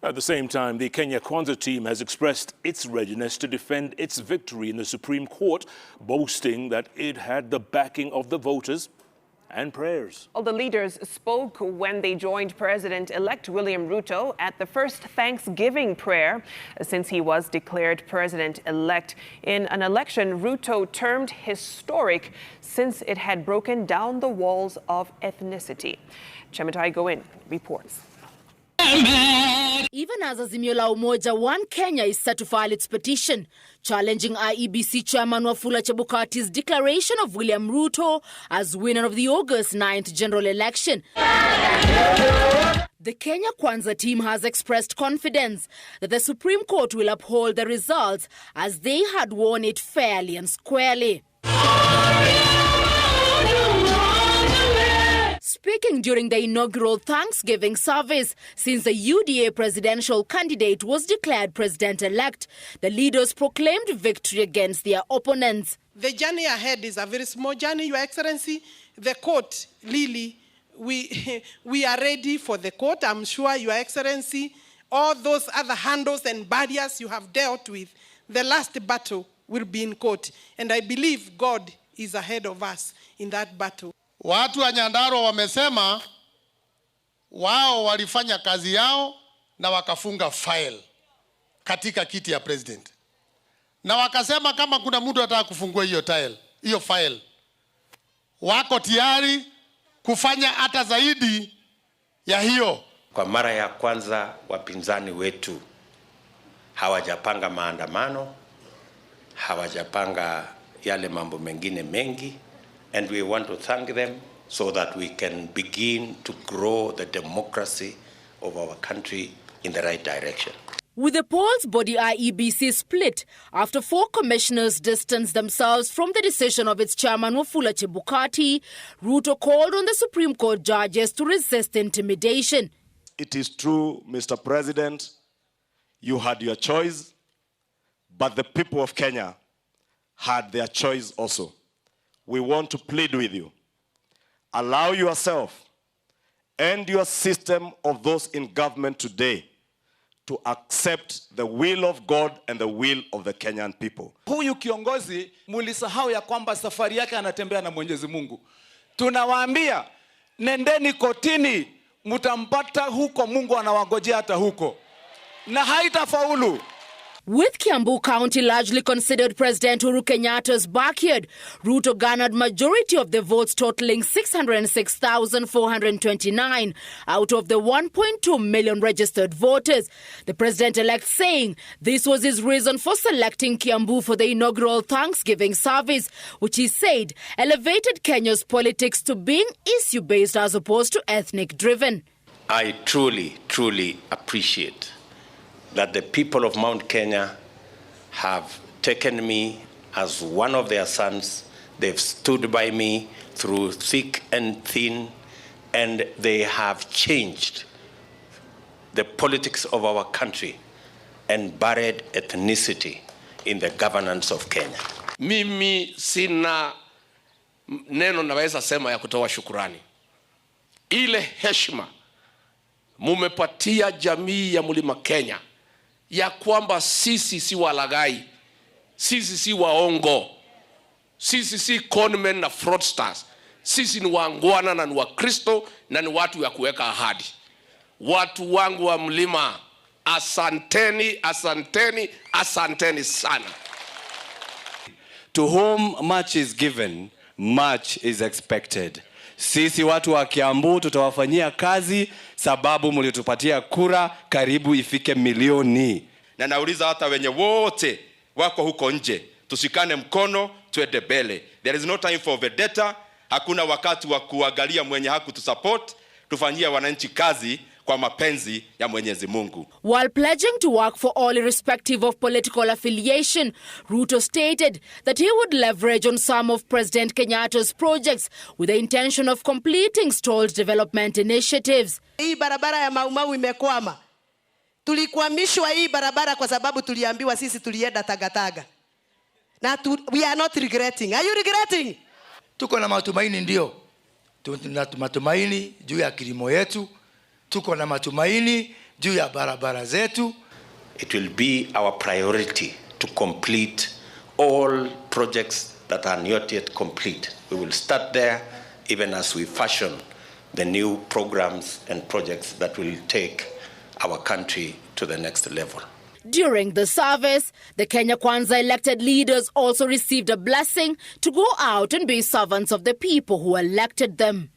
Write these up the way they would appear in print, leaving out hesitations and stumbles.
At the same time, the Kenya Kwanza team has expressed its readiness to defend its victory in the Supreme Court, boasting that it had the backing of the voters and prayers. All the leaders spoke when they joined President-elect William Ruto at the first Thanksgiving prayer since he was declared President-elect in an election Ruto termed historic since it had broken down the walls of ethnicity. Chemitai Goin reports. Even as Azimio la Umoja One Kenya is set to file its petition, challenging IEBC Chairman Wafula Chebukati's declaration of William Ruto as winner of the August 9th general election. The Kenya Kwanza team has expressed confidence that the Supreme Court will uphold the results as they had won it fairly and squarely. Speaking during the inaugural Thanksgiving service, since the UDA presidential candidate was declared president-elect, the leaders proclaimed victory against their opponents. The journey ahead is a very small journey, Your Excellency. The court, really, we are ready for the court. I'm sure, Your Excellency, all those other handles and barriers you have dealt with, the last battle will be in court. And I believe God is ahead of us in that battle. Watu wa Nyandarua wamesema wao walifanya kazi yao na wakafunga file katika kiti ya president. Na wakasema kama kuna mtu anataka kufungua hiyo file, wako tayari kufanya hata zaidi ya hiyo. Kwa mara ya kwanza wapinzani wetu hawajapanga maandamano, hawajapanga yale mambo mengine mengi. And we want to thank them so that we can begin to grow the democracy of our country in the right direction. With the polls body IEBC split after 4 commissioners distanced themselves from the decision of its chairman Wafula Chebukati, Ruto called on the Supreme Court judges to resist intimidation. It is true, Mr. President, you had your choice, but the people of Kenya had their choice also. We want to plead with you. Allow yourself and your system of those in government today to accept the will of God and the will of the Kenyan people. Huyu kiongozi mulisahau ya kwamba safari yake anatembea na Mwenyezi Mungu. Tunawaambia nendeni kotini, mutampata huko, Mungu anawangojea hata huko. Na haitafaulu. With Kiambu County largely considered President Uhuru Kenyatta's backyard, Ruto garnered majority of the votes totaling 606,429 out of the 1.2 million registered voters. The president-elect saying this was his reason for selecting Kiambu for the inaugural Thanksgiving service, which he said elevated Kenya's politics to being issue-based as opposed to ethnic-driven. I truly appreciate that the people of Mount Kenya have taken me as one of their sons. They've stood by me through thick and thin, and they have changed the politics of our country and buried ethnicity in the governance of Kenya. Mimi sina neno naweza sema ya kutoa shukurani. Ile heshima mumepatia jamii ya Mlima Kenya ya kwamba sisi si walagai, sisi si waongo, sisi si conmen na fraudsters, sisi ni wangwana na ni Wakristo na ni watu ya kuweka ahadi. Watu wangu wa mlima, asanteni, asanteni, asanteni sana. To whom much is given, much is expected. Sisi watu wa Kiambu tutawafanyia kazi sababu mlitupatia kura karibu ifike milioni. Na nauliza hata wenye wote wako huko nje, tushikane mkono tuende mbele. There is no time for vendetta. Hakuna wakati wa kuangalia mwenye haku tu support. Tufanyie wananchi kazi kwa mapenzi ya Mwenyezi Mungu. While pledging to work for all irrespective of political affiliation, Ruto stated that he would leverage on some of President Kenyatta's projects with the intention of completing stalled development initiatives. Hii barabara ya Maumau imekwama. Tulikwamishwa hii barabara kwa sababu tuliambiwa sisi tulienda tagataga. Na we are not regretting. Are you regretting? Tuko na matumaini Tuna matumaini juu ya kilimo yetu. Tuko na matumaini juu ya barabara zetu. It will be our priority to complete all projects that are not yet complete. We will start there even as we fashion the new programs and projects that will take our country to the next level. During the service, the Kenya Kwanza elected leaders also received a blessing to go out and be servants of the people who elected them.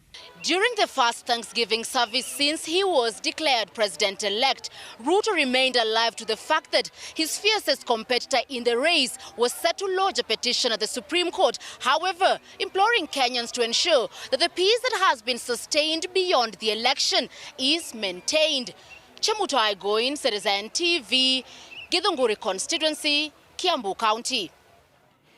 During the first Thanksgiving service since he was declared president-elect, Ruto remained alive to the fact that his fiercest competitor in the race was set to lodge a petition at the Supreme Court, however, imploring Kenyans to ensure that the peace that has been sustained beyond the election is maintained. Chemutai Goin, Citizen TV, Githunguri constituency, Kiambu County.